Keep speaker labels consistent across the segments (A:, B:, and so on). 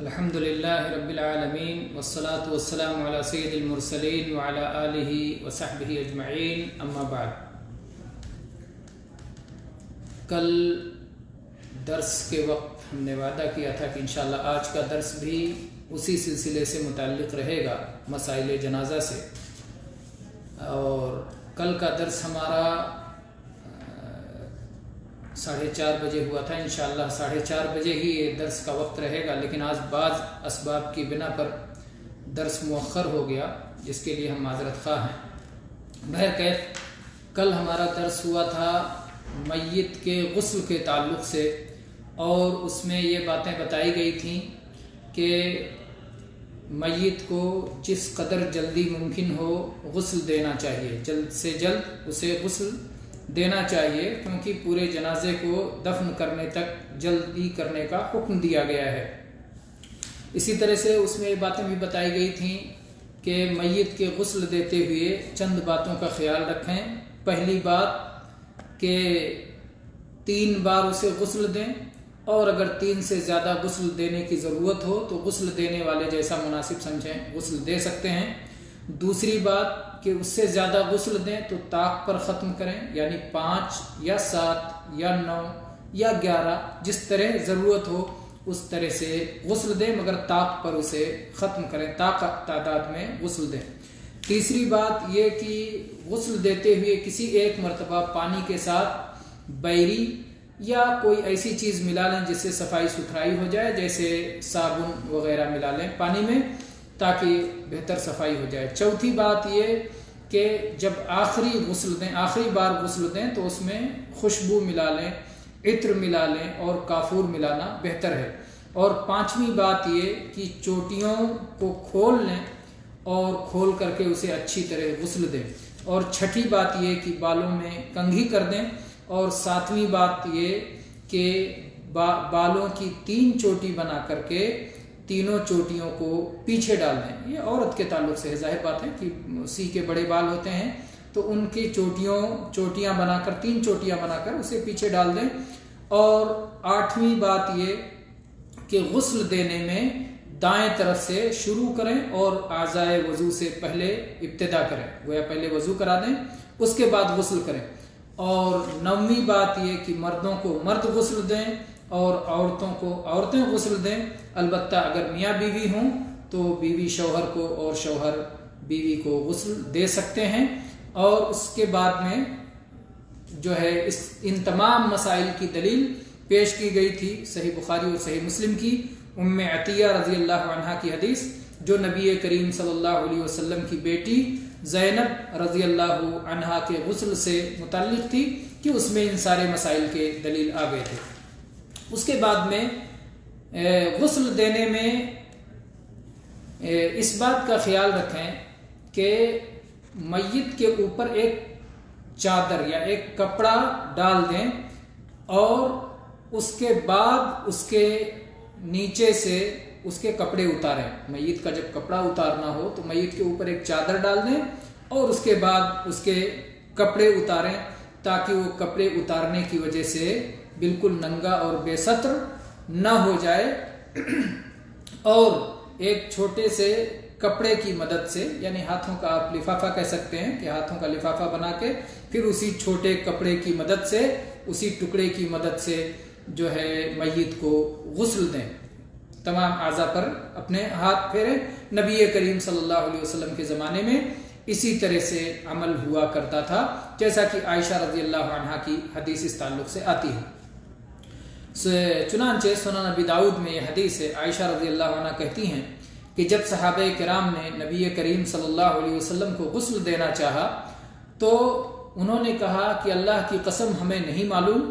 A: الحمد للہ رب العالمین والصلاة والسلام علی سید المرسلین وعلی آلہ وصحبہ اجمعین، اما بعد۔ کل درس کے وقت ہم نے وعدہ کیا تھا کہ انشاءاللہ آج کا درس بھی اسی سلسلے سے متعلق رہے گا، مسائل جنازہ سے۔ اور کل کا درس ہمارا 4:30 بجے ہوا تھا، انشاءاللہ 4:30 بجے ہی یہ درس کا وقت رہے گا، لیکن آج بعض اسباب کی بنا پر درس مؤخر ہو گیا، جس کے لیے ہم معذرت خواہ ہیں۔ بہرکیف کل ہمارا درس ہوا تھا میت کے غسل کے تعلق سے، اور اس میں یہ باتیں بتائی گئی تھیں کہ میت کو جس قدر جلدی ممکن ہو غسل دینا چاہیے، جلد سے جلد اسے غسل دینا چاہیے، کیونکہ پورے جنازے کو دفن کرنے تک جلدی کرنے کا حکم دیا گیا ہے۔ اسی طرح سے اس میں یہ باتیں بھی بتائی گئی تھیں کہ میت کے غسل دیتے ہوئے چند باتوں کا خیال رکھیں۔ پہلی بات کہ 3 بار اسے غسل دیں، اور اگر 3 سے زیادہ غسل دینے کی ضرورت ہو تو غسل دینے والے جیسا مناسب سمجھیں غسل دے سکتے ہیں۔ دوسری بات کہ اس سے زیادہ غسل دیں تو طاق پر ختم کریں، یعنی 5 یا 7 یا 9 یا 11 جس طرح ضرورت ہو اس طرح سے غسل دیں، مگر طاق پر اسے ختم کریں، طاق تعداد میں غسل دیں۔ تیسری بات یہ کہ غسل دیتے ہوئے کسی ایک مرتبہ پانی کے ساتھ بیری یا کوئی ایسی چیز ملا لیں جس سے صفائی ستھرائی ہو جائے، جیسے صابن وغیرہ ملا لیں پانی میں، تاکہ بہتر صفائی ہو جائے۔ چوتھی بات یہ کہ جب آخری بار غسل دیں تو اس میں خوشبو ملا لیں، عطر ملا لیں، اور کافور ملانا بہتر ہے۔ اور 5ویں بات یہ کہ چوٹیوں کو کھول لیں اور کھول کر کے اسے اچھی طرح غسل دیں۔ اور 6ٹھی بات یہ کہ بالوں میں کنگھی کر دیں۔ اور 7ویں بات یہ کہ بالوں کی 3 چوٹی بنا کر کے تینوں چوٹیوں کو پیچھے ڈال دیں۔ یہ عورت کے تعلق سے ہے، ظاہر بات ہے کہ اسی کے بڑے بال ہوتے ہیں تو ان کی چوٹیاں بنا کر 3 چوٹیاں بنا کر اسے پیچھے ڈال دیں۔ اور 8ویں بات یہ کہ غسل دینے میں دائیں طرف سے شروع کریں اور اعضائے وضو سے پہلے ابتدا کریں، گویا پہلے وضو کرا دیں اس کے بعد غسل کریں۔ اور 9ویں بات یہ کہ مردوں کو مرد غسل دیں اور عورتوں کو عورتیں غسل دیں، البتہ اگر میاں بیوی ہوں تو بیوی شوہر کو اور شوہر بیوی کو غسل دے سکتے ہیں۔ اور اس کے بعد میں جو ہے ان تمام مسائل کی دلیل پیش کی گئی تھی صحیح بخاری اور صحیح مسلم کی ام عطیہ رضی اللہ عنہا کی حدیث، جو نبی کریم صلی اللہ علیہ وسلم کی بیٹی زینب رضی اللہ عنہا کے غسل سے متعلق تھی، کہ اس میں ان سارے مسائل کے دلیل آ گئے تھے۔ اس کے بعد میں غسل دینے میں اس بات کا خیال رکھیں کہ میت کے اوپر ایک چادر یا ایک کپڑا ڈال دیں، اور اس کے بعد اس کے نیچے سے اس کے کپڑے اتاریں۔ میت کا جب کپڑا اتارنا ہو تو میت کے اوپر ایک چادر ڈال دیں اور اس کے بعد اس کے کپڑے اتاریں، تاکہ وہ کپڑے اتارنے کی وجہ سے بالکل ننگا اور بے ستر نہ ہو جائے۔ اور ایک چھوٹے سے کپڑے کی مدد سے، یعنی ہاتھوں کا آپ لفافہ کہہ سکتے ہیں کہ ہاتھوں کا لفافہ بنا کے پھر اسی چھوٹے کپڑے کی مدد سے، اسی ٹکڑے کی مدد سے جو ہے میت کو غسل دیں، تمام اعضاء پر اپنے ہاتھ پھیریں۔ نبی کریم صلی اللہ علیہ وسلم کے زمانے میں اسی طرح سے عمل ہوا کرتا تھا، جیسا کہ عائشہ رضی اللہ عنہا کی حدیث اس تعلق سے آتی ہے۔ چنانچہ سنن ابی داؤد میں یہ حدیث ہے، عائشہ رضی اللہ عنہا کہتی ہیں کہ جب صحابہ کرام نے نبی کریم صلی اللہ علیہ وسلم کو غسل دینا چاہا تو انہوں نے کہا کہ اللہ کی قسم ہمیں نہیں معلوم،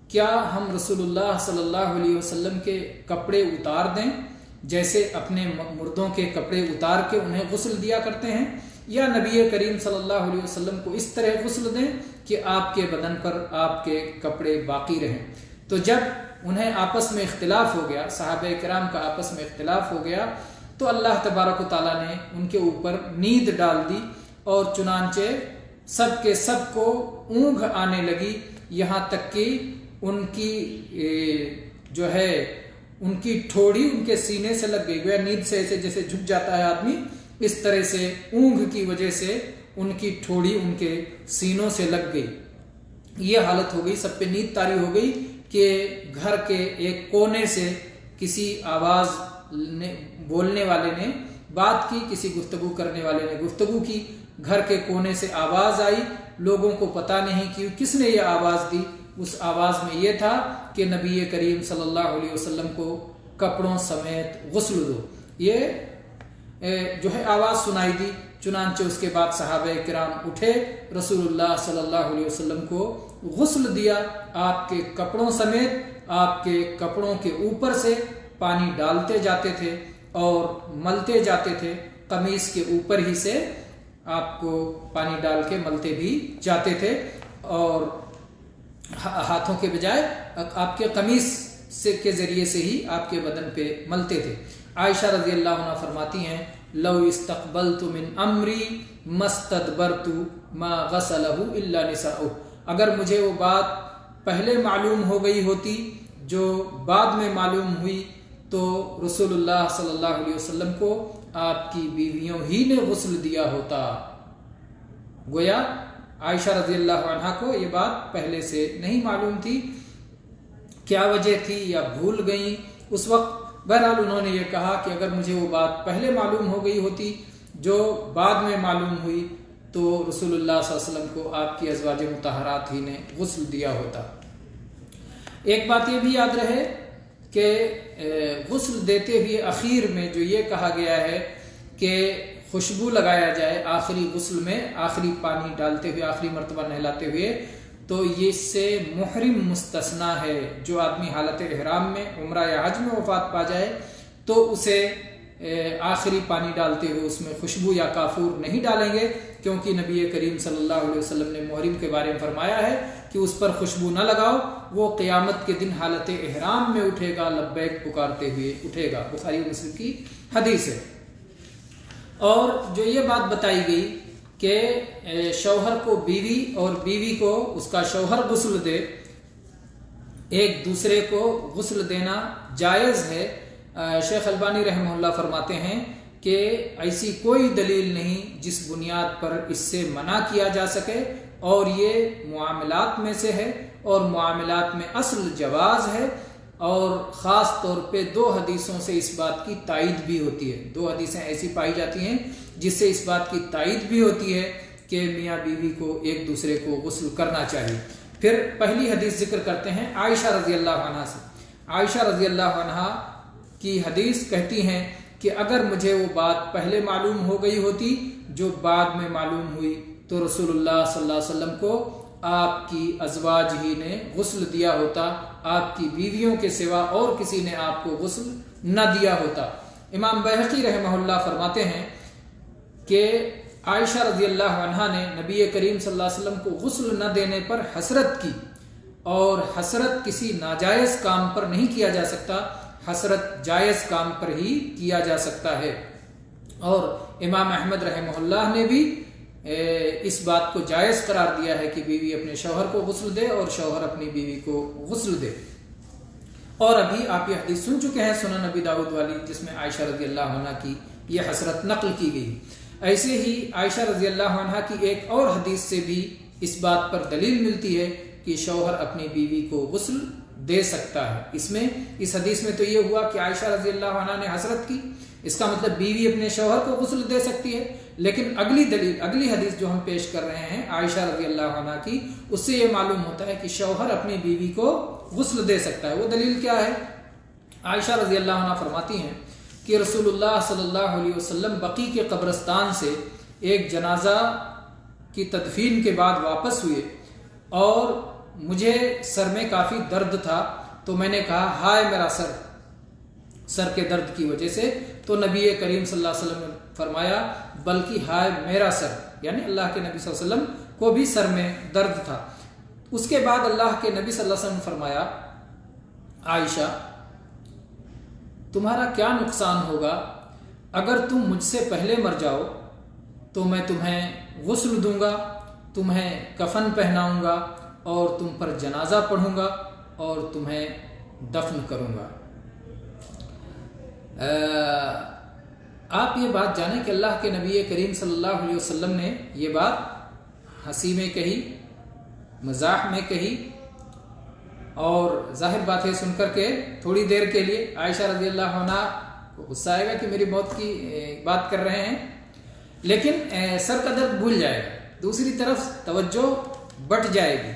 A: کیا ہم رسول اللہ صلی اللہ علیہ وسلم کے کپڑے اتار دیں جیسے اپنے مردوں کے کپڑے اتار کے انہیں غسل دیا کرتے ہیں، یا نبی کریم صلی اللہ علیہ وسلم کو اس طرح غسل دیں کہ آپ کے بدن پر آپ کے کپڑے باقی رہیں۔ تو جب انہیں آپس میں اختلاف ہو گیا، صحابہ کرام کا آپس میں اختلاف ہو گیا، تو اللہ تبارک و تعالیٰ نے ان کے اوپر نیند ڈال دی، اور چنانچہ سب کے سب کو اونگھ آنے لگی، یہاں تک کہ ان کی جو ہے ان کی ٹھوڑی ان کے سینے سے لگ گئی، گویا نیند سے ایسے جیسے جھک جاتا ہے آدمی، اس طرح سے اونگھ کی وجہ سے ان کی ٹھوڑی ان کے سینوں سے لگ گئی۔ یہ حالت ہو گئی، سب پہ نیند طاری ہو گئی کہ گھر کے ایک کونے سے کسی آواز بولنے والے نے بات کی، کسی گفتگو کرنے والے نے گفتگو کی، گھر کے کونے سے آواز آئی، لوگوں کو پتہ نہیں کہ کس نے یہ آواز دی۔ اس آواز میں یہ تھا کہ نبی کریم صلی اللہ علیہ وسلم کو کپڑوں سمیت غسل دو، یہ جو ہے آواز سنائی دی۔ چنانچہ اس کے بعد صحابہ کرام اٹھے، رسول اللہ صلی اللہ علیہ وسلم کو غسل دیا، آپ کے کپڑوں سمیت، آپ کے کپڑوں کے اوپر سے پانی ڈالتے جاتے تھے اور ملتے جاتے تھے، قمیص کے اوپر ہی سے آپ کو پانی ڈال کے ملتے بھی جاتے تھے، اور ہاتھوں کے بجائے آپ کے قمیص کے ذریعے سے ہی آپ کے بدن پہ ملتے تھے۔ عائشہ رضی اللہ عنہ فرماتی ہیں، لو استقبلت من امری مستدبرت ما غسلہ الا نساؤہ، اگر مجھے وہ بات پہلے معلوم ہو گئی ہوتی جو بعد میں معلوم ہوئی تو رسول اللہ صلی اللہ علیہ وسلم کو آپ کی بیویوں ہی نے غسل دیا ہوتا۔ گویا عائشہ رضی اللہ عنہ کو یہ بات پہلے سے نہیں معلوم تھی، کیا وجہ تھی یا بھول گئیں اس وقت۔ بہرحال انہوں نے یہ کہا کہ اگر مجھے وہ بات پہلے معلوم ہو گئی ہوتی جو بعد میں معلوم ہوئی تو رسول اللہ صلی اللہ علیہ وسلم کو آپ کی ازواج مطہرات ہی نے غسل دیا ہوتا۔ ایک بات یہ بھی یاد رہے کہ غسل دیتے ہوئے اخیر میں جو یہ کہا گیا ہے کہ خوشبو لگایا جائے آخری غسل میں، آخری پانی ڈالتے ہوئے، آخری مرتبہ نہلاتے ہوئے، تو یہ سے محرم مستثنا ہے۔ جو آدمی حالت احرام میں عمرہ یا حج میں وفات پا جائے تو اسے آخری پانی ڈالتے ہوئے اس میں خوشبو یا کافور نہیں ڈالیں گے، کیونکہ نبی کریم صلی اللہ علیہ وسلم نے محرم کے بارے میں فرمایا ہے کہ اس پر خوشبو نہ لگاؤ، وہ قیامت کے دن حالت احرام میں اٹھے گا، لبیک پکارتے ہوئے اٹھے گا، بخاری و مسلم کی حدیث ہے۔ اور جو یہ بات بتائی گئی کہ شوہر کو بیوی اور بیوی کو اس کا شوہر غسل دے، ایک دوسرے کو غسل دینا جائز ہے، شیخ البانی رحمہ اللہ فرماتے ہیں کہ ایسی کوئی دلیل نہیں جس بنیاد پر اس سے منع کیا جا سکے، اور یہ معاملات میں سے ہے، اور معاملات میں اصل جواز ہے، اور خاص طور پہ 2 حدیثوں سے اس بات کی تائید بھی ہوتی ہے۔ 2 حدیثیں ایسی پائی جاتی ہیں جس سے اس بات کی تائید بھی ہوتی ہے کہ میاں بیوی کو ایک دوسرے کو غسل کرنا چاہیے۔ پھر پہلی حدیث ذکر کرتے ہیں عائشہ رضی اللہ عنہ سے۔ عائشہ رضی اللہ عنہ کی حدیث کہتی ہیں کہ اگر مجھے وہ بات پہلے معلوم ہو گئی ہوتی جو بعد میں معلوم ہوئی تو رسول اللہ صلی اللہ علیہ وسلم کو آپ کی ازواج ہی نے غسل دیا ہوتا، آپ کی بیویوں کے سوا اور کسی نے آپ کو غسل نہ دیا ہوتا۔ امام بیہقی رحمہ اللہ فرماتے ہیں کہ عائشہ رضی اللہ عنہا نے نبی کریم صلی اللہ علیہ وسلم کو غسل نہ دینے پر حسرت کی، اور حسرت کسی ناجائز کام پر نہیں کیا جا سکتا، حسرت جائز کام پر ہی کیا جا سکتا ہے۔ اور امام احمد رحمہ اللہ نے بھی اس بات کو جائز قرار دیا ہے کہ بیوی اپنے شوہر کو غسل دے اور شوہر اپنی بیوی کو غسل دے۔ اور ابھی آپ یہ حدیث سن چکے ہیں سنن نبی داؤد والی، جس میں عائشہ رضی اللہ عنہ کی یہ حسرت نقل کی گئی۔ ایسے ہی عائشہ رضی اللہ عنہ کی ایک اور حدیث سے بھی اس بات پر دلیل ملتی ہے کہ شوہر اپنی بیوی کو غسل دے سکتا ہے۔ اس حدیث میں تو یہ ہوا کہ عائشہ رضی اللہ عنہ نے حسرت کی، اس کا مطلب بیوی اپنے شوہر کو غسل دے سکتی ہے، لیکن اگلی حدیث جو ہم پیش کر رہے ہیں عائشہ رضی اللہ عنہ کی، اس سے یہ معلوم ہوتا ہے کہ شوہر اپنی بیوی کو غسل دے سکتا ہے۔ وہ دلیل کیا ہے؟ عائشہ رضی اللہ عنہ فرماتی ہیں کہ رسول اللہ صلی اللہ علیہ وسلم بقیع کے قبرستان سے ایک جنازہ کی تدفین کے بعد واپس ہوئے، اور مجھے سر میں کافی درد تھا، تو میں نے کہا ہائے میرا سر کے درد کی وجہ سے، تو نبی کریم صلی اللہ علیہ وسلم نے فرمایا بلکہ ہائے میرا سر، یعنی اللہ کے نبی صلی اللہ علیہ وسلم کو بھی سر میں درد تھا۔ اس کے بعد اللہ کے نبی صلی اللہ علیہ وسلم نے فرمایا عائشہ تمہارا کیا نقصان ہوگا اگر تم مجھ سے پہلے مر جاؤ تو میں تمہیں غسل دوں گا، تمہیں کفن پہناؤں گا اور تم پر جنازہ پڑھوں گا اور تمہیں دفن کروں گا۔ آپ یہ بات جانیں کہ اللہ کے نبی کریم صلی اللہ علیہ وسلم نے یہ بات ہنسی میں کہی، مزاح میں کہی، اور ظاہر بات ہے سن کر کے تھوڑی دیر کے لیے عائشہ رضی اللہ عنہ کو غصہ آئے گا کہ میری موت کی بات کر رہے ہیں، لیکن سر کا درد بھول جائے گا، دوسری طرف توجہ بٹ جائے گی۔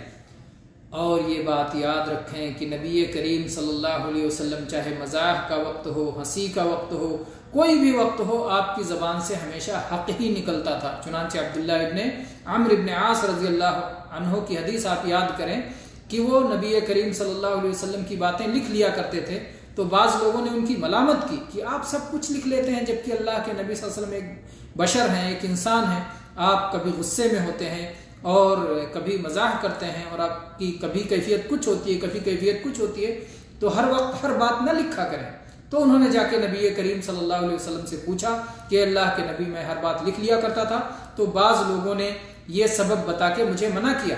A: اور یہ بات یاد رکھیں کہ نبی کریم صلی اللہ علیہ وسلم چاہے مزاح کا وقت ہو، ہنسی کا وقت ہو، کوئی بھی وقت ہو، آپ کی زبان سے ہمیشہ حق ہی نکلتا تھا۔ چنانچہ عبداللہ ابن عمرو ابن عاص رضی اللہ عنہ کی حدیث آپ یاد کریں کہ وہ نبی کریم صلی اللہ علیہ وسلم کی باتیں لکھ لیا کرتے تھے، تو بعض لوگوں نے ان کی ملامت کی کہ آپ سب کچھ لکھ لیتے ہیں، جبکہ اللہ کے نبی صلی اللہ علیہ وسلم ایک بشر ہیں، ایک انسان ہیں، آپ کبھی غصے میں ہوتے ہیں اور کبھی مزاح کرتے ہیں، اور آپ کی کبھی کیفیت کچھ ہوتی ہے، کبھی کیفیت کچھ ہوتی ہے، تو ہر وقت ہر بات نہ لکھا کریں۔ تو انہوں نے جا کے نبی کریم صلی اللہ علیہ وسلم سے پوچھا کہ اللہ کے نبی میں ہر بات لکھ لیا کرتا تھا، تو بعض لوگوں نے یہ سبب بتا کے مجھے منع کیا،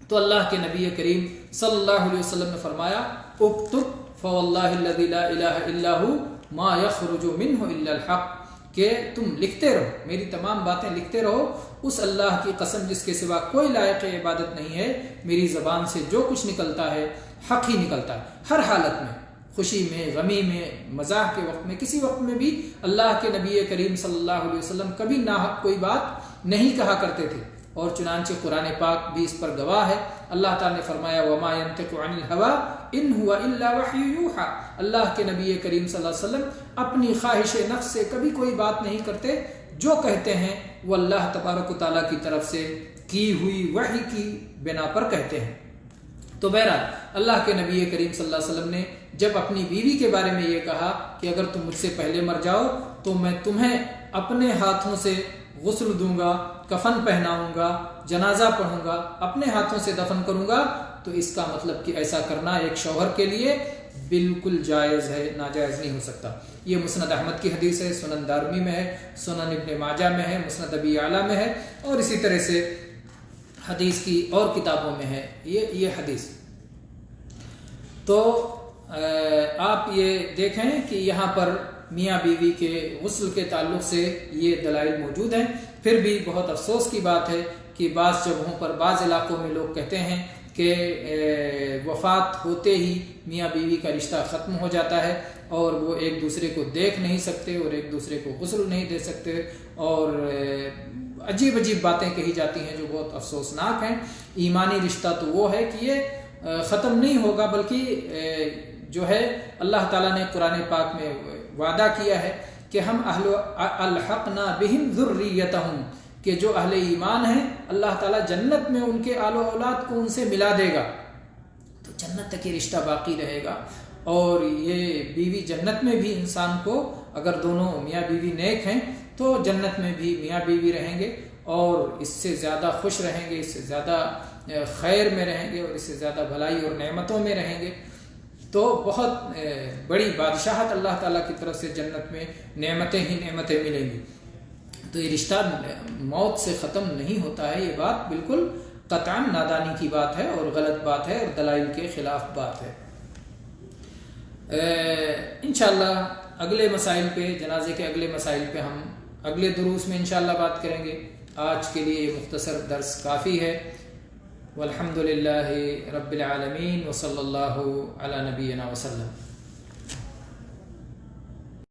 A: تو اللہ کے نبی کریم صلی اللہ علیہ وسلم نے فرمایا اکتب فواللہ الذی لا الہ الا ھو ما یخرج منہ الا الحق، کہ تم لکھتے رہو، میری تمام باتیں لکھتے رہو، اس اللہ کی قسم جس کے سوا کوئی لائق عبادت نہیں ہے، میری زبان سے جو کچھ نکلتا ہے حق ہی نکلتا ہے، ہر حالت میں، خوشی میں، غمی میں، مزاح کے وقت میں، کسی وقت میں بھی اللہ کے نبی کریم صلی اللہ علیہ وسلم کبھی ناحق کوئی بات نہیں کہا کرتے تھے۔ اور چنانچہ قرآن پاک بھی اس پر گواہ ہے، اللہ تعالیٰ نے فرمایا وَمَا يَنْطِقُ عَنِ الْهَوَىٰ إِنْ هُوَ إِلَّا وَحْيٌ يُوحَىٰ، اللہ کے نبی کریم صلی اللہ علیہ وسلم اپنی خواہش نفس سے کبھی کوئی بات نہیں کرتے، جو کہتے ہیں وہ اللہ تبارک و تعالیٰ کی طرف سے کی ہوئی وحی کی بنا پر کہتے ہیں۔ تو بہرحال اللہ کے نبی کریم صلی اللہ علیہ وسلم نے جب اپنی بیوی کے بارے میں یہ کہا کہ اگر تم مجھ سے پہلے مر جاؤ تو میں تمہیں اپنے ہاتھوں سے غسل دوں گا، کفن پہناؤں گا، جنازہ پڑھوں گا، اپنے ہاتھوں سے دفن کروں گا، تو اس کا مطلب کہ ایسا کرنا ایک شوہر کے لیے بالکل جائز ہے، ناجائز نہیں ہو سکتا۔ یہ مسند احمد کی حدیث ہے، سنن دارمی میں ہے، سنن ابن ماجہ میں ہے، مسند ابی اعلیٰ میں ہے، اور اسی طرح سے حدیث کی اور کتابوں میں ہے یہ حدیث۔ تو آپ یہ دیکھیں کہ یہاں پر میاں بیوی کے غسل کے تعلق سے یہ دلائل موجود ہیں۔ پھر بھی بہت افسوس کی بات ہے کہ بعض جگہوں پر، بعض علاقوں میں لوگ کہتے ہیں کہ وفات ہوتے ہی میاں بیوی کا رشتہ ختم ہو جاتا ہے، اور وہ ایک دوسرے کو دیکھ نہیں سکتے، اور ایک دوسرے کو غسل نہیں دے سکتے، اور عجیب عجیب باتیں کہی جاتی ہیں جو بہت افسوسناک ہیں۔ ایمانی رشتہ تو وہ ہے کہ یہ ختم نہیں ہوگا، بلکہ جو ہے اللہ تعالیٰ نے قرآن پاک میں وعدہ کیا ہے کہ ہم الحقنا بہم ذریتہم، کہ جو اہل ایمان ہیں اللہ تعالیٰ جنت میں ان کے آل و اولاد کو ان سے ملا دے گا، تو جنت تک یہ رشتہ باقی رہے گا۔ اور یہ بیوی جنت میں بھی انسان کو، اگر دونوں میاں بیوی نیک ہیں تو جنت میں بھی میاں بیوی رہیں گے، اور اس سے زیادہ خوش رہیں گے، اس سے زیادہ خیر میں رہیں گے، اور اس سے زیادہ بھلائی اور نعمتوں میں رہیں گے۔ تو بہت بڑی بادشاہت اللہ تعالیٰ کی طرف سے جنت میں نعمتیں ہی نعمتیں ملیں گی۔ تو یہ رشتہ موت سے ختم نہیں ہوتا ہے، یہ بات بالکل قطعاً نادانی کی بات ہے اور غلط بات ہے اور دلائل کے خلاف بات ہے۔ انشاءاللہ اگلے مسائل پہ، جنازے کے اگلے مسائل پہ ہم اگلے دروس میں انشاءاللہ بات کریں گے۔ آج کے لیے یہ مختصر درس کافی ہے۔ والحمد للہ رب العالمین، وصلی اللہ علی نبینا وسلم۔